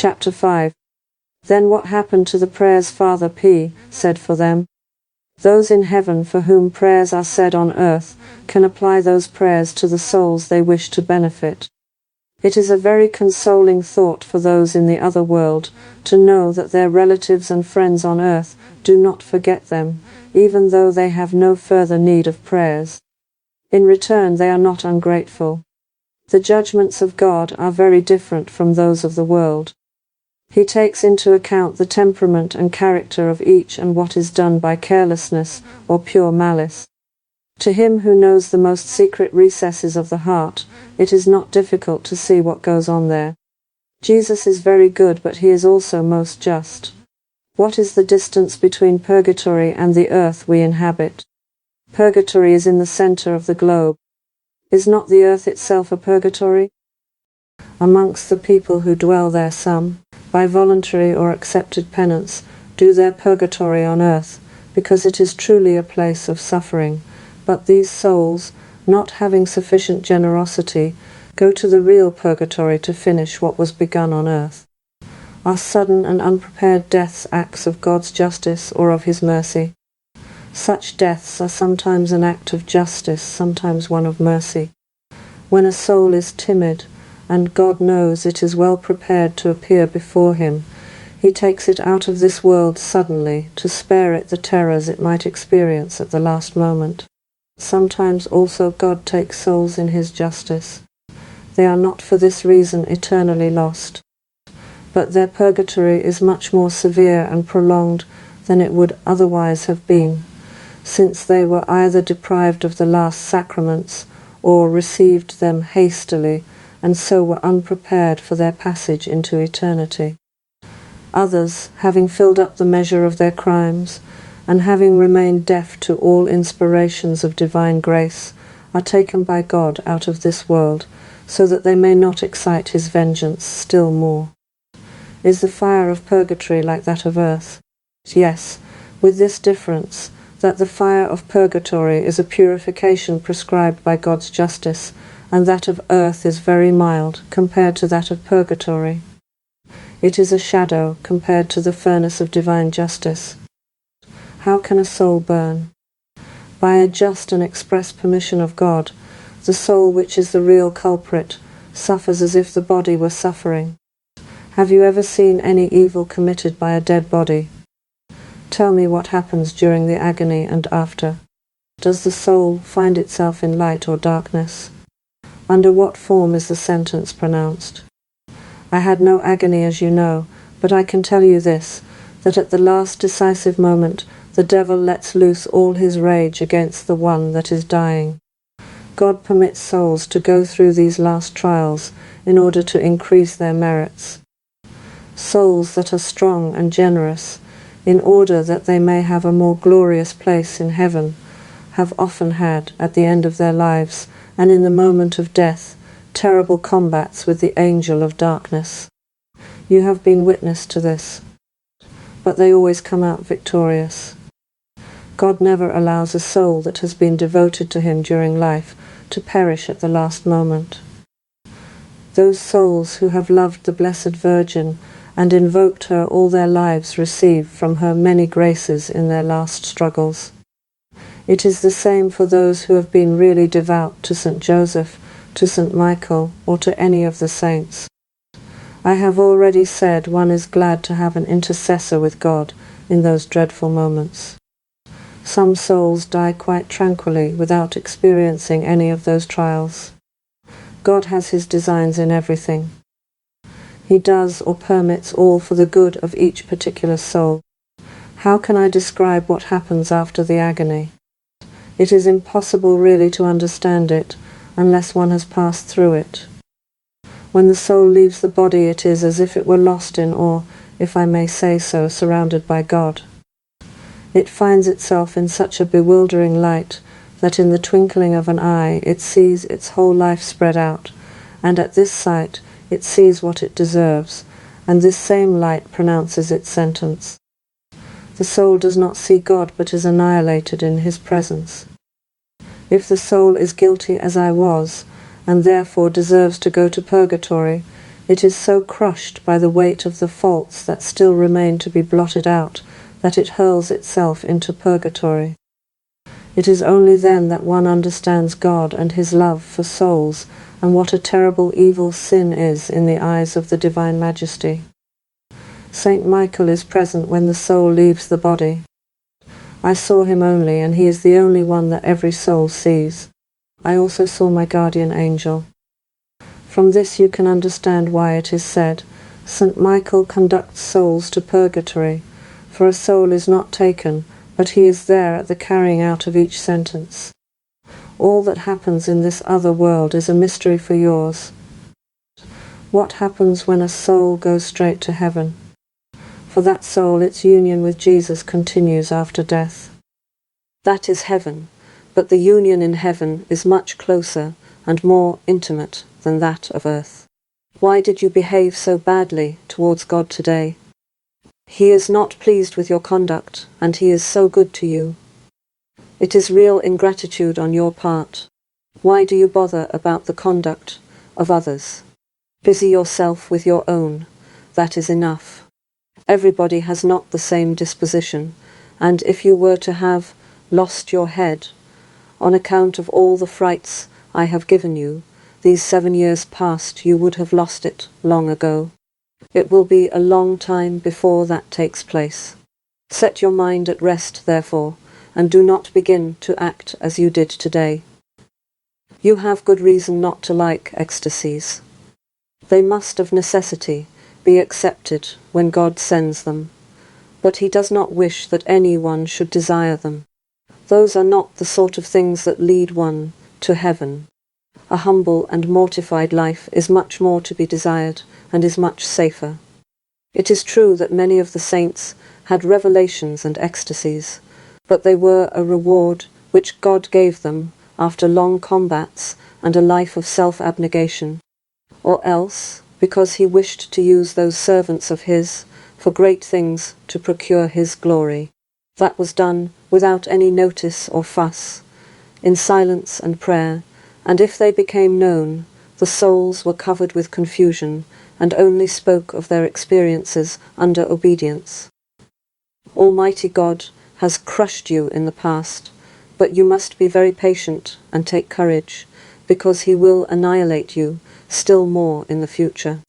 Chapter 5. Then what happened to the prayers Father P. said for them? Those in heaven for whom prayers are said on earth can apply those prayers to the souls they wish to benefit. It is a very consoling thought for those in the other world to know that their relatives and friends on earth do not forget them, even though they have no further need of prayers. In return, they are not ungrateful. The judgments of God are very different from those of the world. He takes into account the temperament and character of each and what is done by carelessness or pure malice. To him who knows the most secret recesses of the heart, it is not difficult to see what goes on there. Jesus is very good, but he is also most just. What is the distance between purgatory and the earth we inhabit? Purgatory is in the center of the globe. Is not the earth itself a purgatory? Amongst the people who dwell there some, by voluntary or accepted penance, do their purgatory on earth, because it is truly a place of suffering. But these souls, not having sufficient generosity, go to the real purgatory to finish what was begun on earth. Are sudden and unprepared deaths acts of God's justice or of his mercy? Such deaths are sometimes an act of justice, sometimes one of mercy. When a soul is timid, and God knows it is well prepared to appear before him, he takes it out of this world suddenly to spare it the terrors it might experience at the last moment. Sometimes also God takes souls in his justice. They are not for this reason eternally lost, but their purgatory is much more severe and prolonged than it would otherwise have been, since they were either deprived of the last sacraments or received them hastily, and so were unprepared for their passage into eternity. Others, having filled up the measure of their crimes, and having remained deaf to all inspirations of divine grace, are taken by God out of this world, so that they may not excite his vengeance still more. Is the fire of purgatory like that of earth? Yes, with this difference, that the fire of purgatory is a purification prescribed by God's justice, and that of earth is very mild compared to that of purgatory. It is a shadow compared to the furnace of divine justice. How can a soul burn? By a just and express permission of God, the soul, which is the real culprit, suffers as if the body were suffering. Have you ever seen any evil committed by a dead body? Tell me what happens during the agony and after. Does the soul find itself in light or darkness? Under what form is the sentence pronounced? I had no agony, as you know, but I can tell you this, that at the last decisive moment the devil lets loose all his rage against the one that is dying. God permits souls to go through these last trials in order to increase their merits. Souls that are strong and generous, in order that they may have a more glorious place in heaven, have often had, at the end of their lives, and in the moment of death, terrible combats with the angel of darkness. You have been witness to this. But they always come out victorious. God never allows a soul that has been devoted to him during life to perish at the last moment. Those souls who have loved the Blessed Virgin and invoked her all their lives receive from her many graces in their last struggles. It is the same for those who have been really devout to St. Joseph, to St. Michael, or to any of the saints. I have already said one is glad to have an intercessor with God in those dreadful moments. Some souls die quite tranquilly without experiencing any of those trials. God has his designs in everything. He does or permits all for the good of each particular soul. How can I describe what happens after the agony? It is impossible really to understand it unless one has passed through it. When the soul leaves the body, it is as if it were lost in, or, if I may say so, surrounded by God. It finds itself in such a bewildering light that in the twinkling of an eye it sees its whole life spread out, and at this sight it sees what it deserves, and this same light pronounces its sentence. The soul does not see God, but is annihilated in his presence. If the soul is guilty as I was, and therefore deserves to go to purgatory, It is so crushed by the weight of the faults that still remain to be blotted out that it hurls itself into purgatory. It is only then that one understands God and his love for souls, and what a terrible evil sin is in the eyes of the Divine Majesty. Saint Michael is present when the soul leaves the body. I saw him only, and he is the only one that every soul sees. I also saw my guardian angel. From this you can understand why it is said, Saint Michael conducts souls to purgatory, for a soul is not taken, but he is there at the carrying out of each sentence. All that happens in this other world is a mystery for yours. What happens when a soul goes straight to heaven? For that soul, its union with Jesus continues after death. That is heaven, but the union in heaven is much closer and more intimate than that of earth. Why did you behave so badly towards God today? He is not pleased with your conduct, and he is so good to you. It is real ingratitude on your part. Why do you bother about the conduct of others? Busy yourself with your own. That is enough. Everybody has not the same disposition, and if you were to have lost your head on account of all the frights I have given you, these 7 years past, you would have lost it long ago. It will be a long time before that takes place. Set your mind at rest, therefore, and do not begin to act as you did today. You have good reason not to like ecstasies. They must of necessity be accepted when God sends them, but he does not wish that anyone should desire them. Those are not the sort of things that lead one to heaven. A humble and mortified life is much more to be desired, and is much safer. It is true that many of the saints had revelations and ecstasies, but they were a reward which God gave them after long combats and a life of self-abnegation, or else because he wished to use those servants of his for great things to procure his glory. That was done without any notice or fuss, in silence and prayer, and if they became known, the souls were covered with confusion and only spoke of their experiences under obedience. Almighty God has crushed you in the past, but you must be very patient and take courage, because he will annihilate you still more in the future.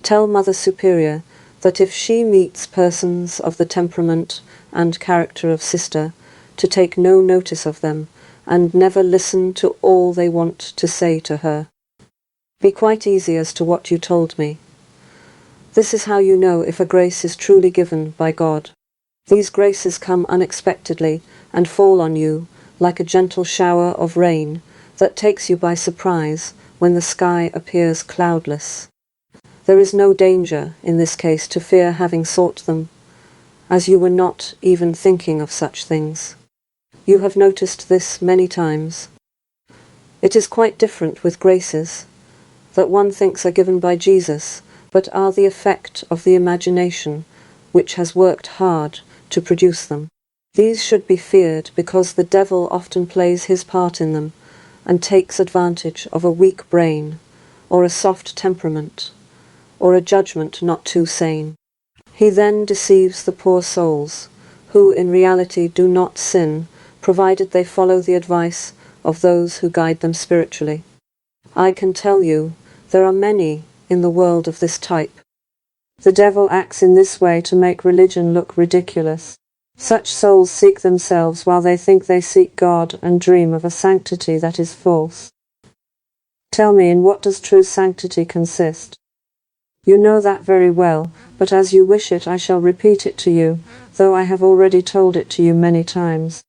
Tell Mother Superior that if she meets persons of the temperament and character of Sister, to take no notice of them, and never listen to all they want to say to her. Be quite easy as to what you told me. This is how you know if a grace is truly given by God. These graces come unexpectedly and fall on you like a gentle shower of rain that takes you by surprise when the sky appears cloudless. There is no danger, in this case, to fear having sought them, as you were not even thinking of such things. You have noticed this many times. It is quite different with graces that one thinks are given by Jesus, but are the effect of the imagination which has worked hard to produce them. These should be feared because the devil often plays his part in them and takes advantage of a weak brain, or a soft temperament, or a judgment not too sane. He then deceives the poor souls, who in reality do not sin, provided they follow the advice of those who guide them spiritually. I can tell you, there are many in the world of this type. The devil acts in this way to make religion look ridiculous. Such souls seek themselves while they think they seek God and dream of a sanctity that is false. Tell me, in what does true sanctity consist? You know that very well, but as you wish it I shall repeat it to you, though I have already told it to you many times.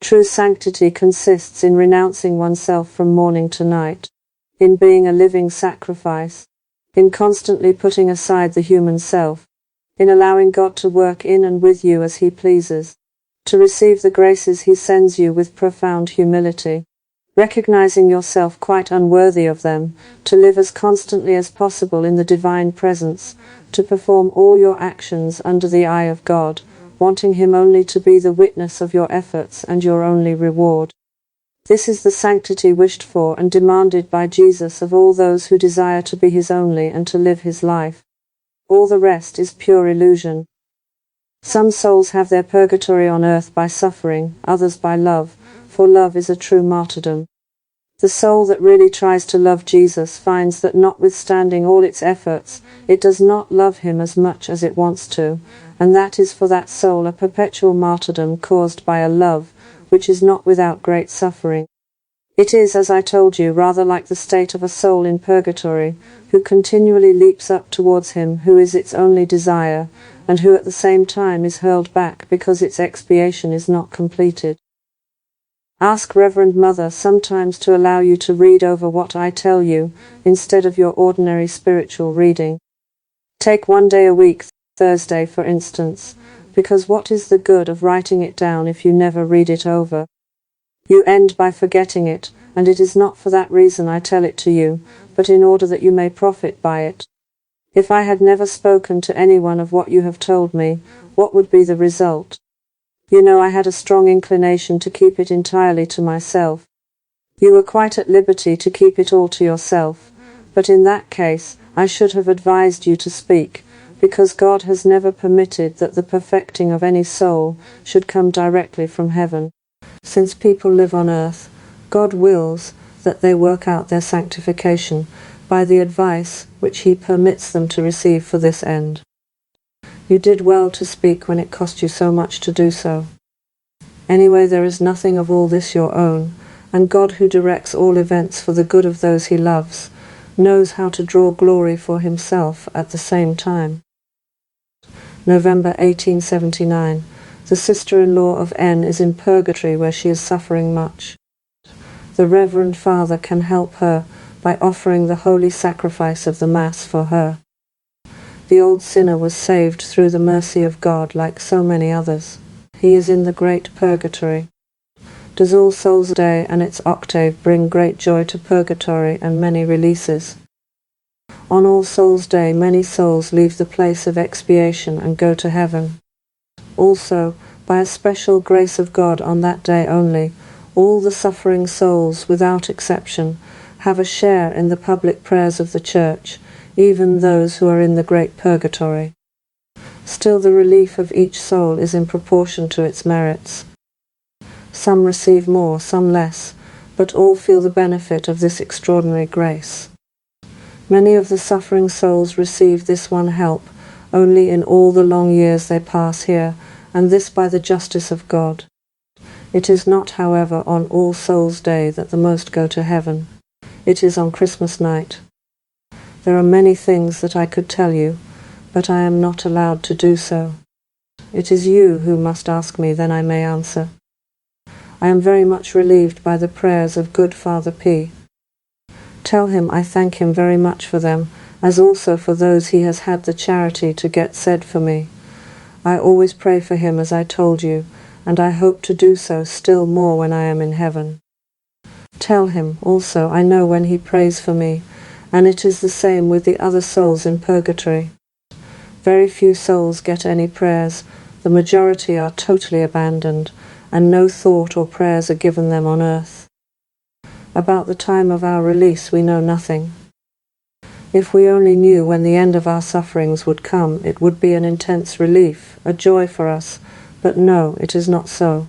True sanctity consists in renouncing oneself from morning to night, in being a living sacrifice, in constantly putting aside the human self, in allowing God to work in and with you as he pleases, to receive the graces he sends you with profound humility, recognizing yourself quite unworthy of them, to live as constantly as possible in the divine presence, to perform all your actions under the eye of God, wanting him only to be the witness of your efforts and your only reward. This is the sanctity wished for and demanded by Jesus of all those who desire to be his only and to live his life. All the rest is pure illusion. Some souls have their purgatory on earth by suffering, others by love, for love is a true martyrdom. The soul that really tries to love Jesus finds that notwithstanding all its efforts, it does not love him as much as it wants to, and that is for that soul a perpetual martyrdom caused by a love which is not without great suffering. It is, as I told you, rather like the state of a soul in purgatory, who continually leaps up towards him who is its only desire, and who at the same time is hurled back because its expiation is not completed. Ask Reverend Mother sometimes to allow you to read over what I tell you, instead of your ordinary spiritual reading. Take one day a week, Thursday for instance, because what is the good of writing it down if you never read it over? You end by forgetting it, and it is not for that reason I tell it to you, but in order that you may profit by it. If I had never spoken to anyone of what you have told me, what would be the result? You know I had a strong inclination to keep it entirely to myself. You were quite at liberty to keep it all to yourself, but in that case I should have advised you to speak, because God has never permitted that the perfecting of any soul should come directly from heaven. Since people live on earth, God wills that they work out their sanctification by the advice which he permits them to receive for this end. You did well to speak when it cost you so much to do so. Anyway, there is nothing of all this your own, and God, who directs all events for the good of those he loves, knows how to draw glory for himself at the same time. November 1879. The sister-in-law of N is in purgatory where she is suffering much. The Reverend Father can help her by offering the holy sacrifice of the Mass for her. The old sinner was saved through the mercy of God like so many others. He is in the great purgatory. Does All Souls' Day and its octave bring great joy to purgatory and many releases? On All Souls' Day many souls leave the place of expiation and go to heaven. Also, by a special grace of God on that day only, all the suffering souls, without exception, have a share in the public prayers of the Church, even those who are in the great purgatory. Still, the relief of each soul is in proportion to its merits. Some receive more, some less, but all feel the benefit of this extraordinary grace. Many of the suffering souls receive this one help only in all the long years they pass here, and this by the justice of God. It is not, however, on All Souls' Day that the most go to heaven. It is on Christmas night. There are many things that I could tell you, but I am not allowed to do so. It is you who must ask me, then I may answer. I am very much relieved by the prayers of good Father P. Tell him I thank him very much for them, as also for those he has had the charity to get said for me. I always pray for him as I told you, and I hope to do so still more when I am in heaven. Tell him, also, I know when he prays for me, and it is the same with the other souls in purgatory. Very few souls get any prayers, the majority are totally abandoned, and no thought or prayers are given them on earth. About the time of our release we know nothing. If we only knew when the end of our sufferings would come, it would be an intense relief, a joy for us, but no, it is not so.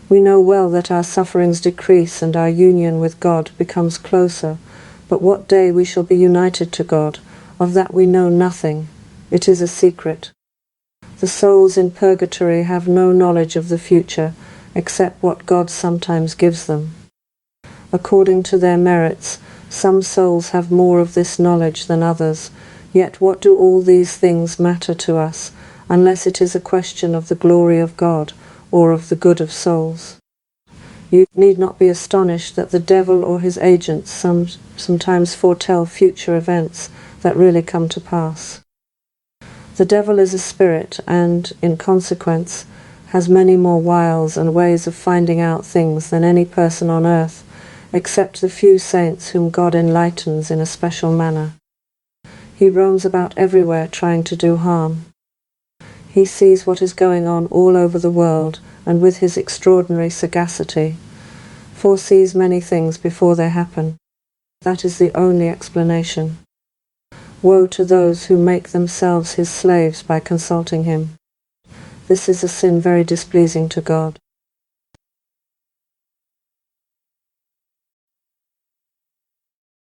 We know well that our sufferings decrease and our union with God becomes closer, but what day we shall be united to God, of that we know nothing. It is a secret. The souls in purgatory have no knowledge of the future, except what God sometimes gives them. According to their merits, some souls have more of this knowledge than others, yet what do all these things matter to us, unless it is a question of the glory of God, or of the good of souls? You need not be astonished that the devil or his agents sometimes foretell future events that really come to pass. The devil is a spirit and, in consequence, has many more wiles and ways of finding out things than any person on earth, except the few saints whom God enlightens in a special manner. He roams about everywhere trying to do harm. He sees what is going on all over the world, and with his extraordinary sagacity. foresees many things before they happen. That is the only explanation. Woe to those who make themselves his slaves by consulting him. This is a sin very displeasing to God.